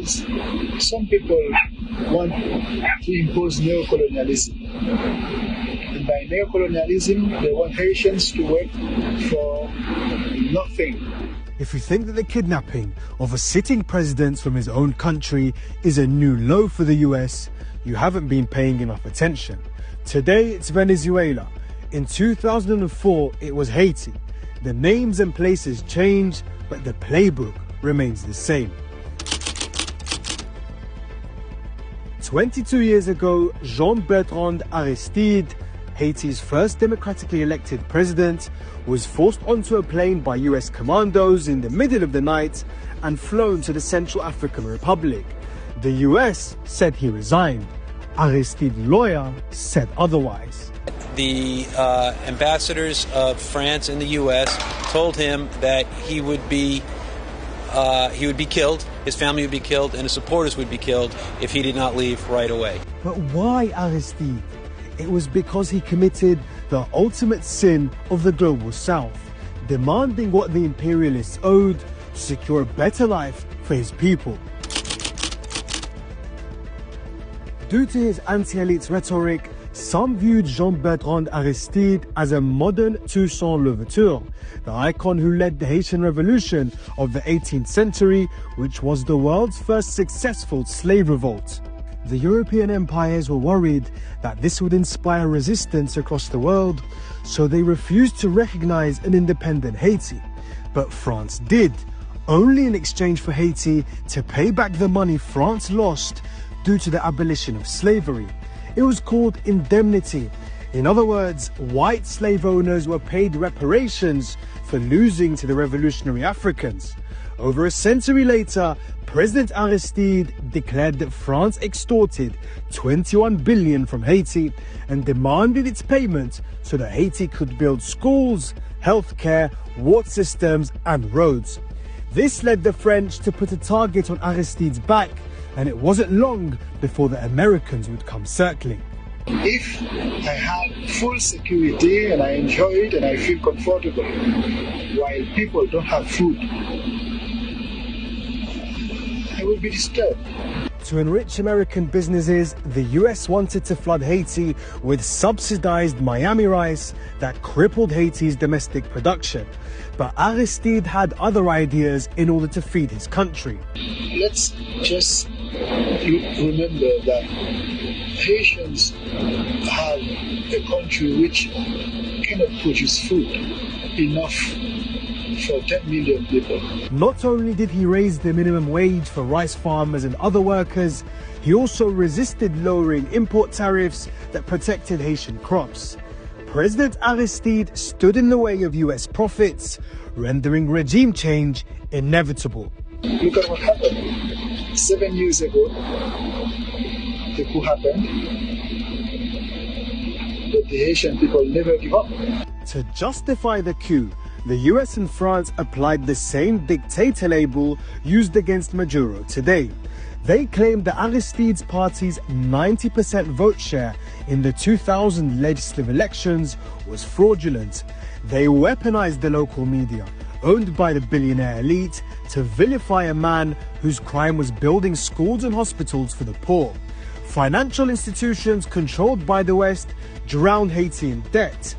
because some people want to impose neocolonialism. And by neocolonialism, they want Haitians to work for nothing. If you think that the kidnapping of a sitting president from his own country is a new low for the US, you haven't been paying enough attention. Today it's Venezuela. In 2004 it was Haiti. The names and places change, but the playbook remains the same. 22 years ago, Jean-Bertrand Aristide, Haiti's first democratically elected president, was forced onto a plane by US commandos in the middle of the night and flown to the Central African Republic. The US said he resigned. Aristide's lawyer said otherwise. The ambassadors of France and the US told him that he would be killed, his family would be killed, and his supporters would be killed if he did not leave right away. But why Aristide? It was because he committed the ultimate sin of the global south, demanding what the imperialists owed to secure a better life for his people. Due to his anti-elite rhetoric, some viewed Jean-Bertrand Aristide as a modern Toussaint Louverture, the icon who led the Haitian Revolution of the 18th century, which was the world's first successful slave revolt. The European empires were worried that this would inspire resistance across the world, so they refused to recognize an independent Haiti. But France did, only in exchange for Haiti to pay back the money France lost due to the abolition of slavery. It was called indemnity. In other words, white slave owners were paid reparations for losing to the revolutionary Africans. Over a century later, President Aristide declared that France extorted 21 billion from Haiti and demanded its payment so that Haiti could build schools, healthcare, water systems and roads. This led the French to put a target on Aristide's back, and it wasn't long before the Americans would come circling. If I have full security and I enjoy it and I feel comfortable, while people don't have food, I will be disturbed. To enrich American businesses, the US wanted to flood Haiti with subsidized Miami rice that crippled Haiti's domestic production. But Aristide had other ideas in order to feed his country. Let's just remember that Haitians have a country which cannot produce food enough for 10 million people. Not only did he raise the minimum wage for rice farmers and other workers, he also resisted lowering import tariffs that protected Haitian crops. President Aristide stood in the way of US profits, rendering regime change inevitable. Look at what happened. 7 years ago, the coup happened, but the Haitian people never give up. To justify the coup, the US and France applied the same dictator label used against Maduro today. They claimed that Aristide's party's 90% vote share in the 2000 legislative elections was fraudulent. They weaponized the local media, owned by the billionaire elite, to vilify a man whose crime was building schools and hospitals for the poor. Financial institutions controlled by the West drowned Haiti in debt.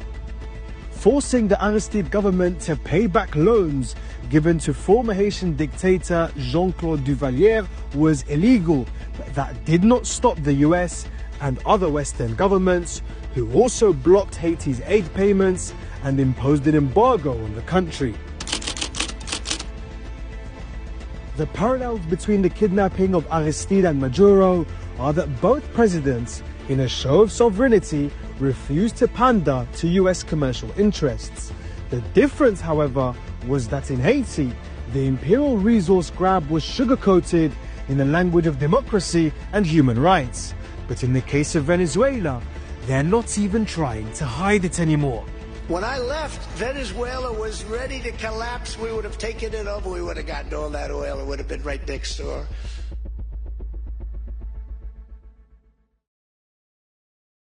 Forcing the Aristide government to pay back loans given to former Haitian dictator Jean-Claude Duvalier was illegal, but that did not stop the US and other Western governments, who also blocked Haiti's aid payments and imposed an embargo on the country. The parallels between the kidnapping of Aristide and Maduro are that both presidents, in a show of sovereignty, refused to pander to US commercial interests. The difference, however, was that in Haiti, the imperial resource grab was sugar-coated in the language of democracy and human rights. But in the case of Venezuela, they're not even trying to hide it anymore. When I left, Venezuela was ready to collapse. We would have taken it over. We would have gotten all that oil. It would have been right next door.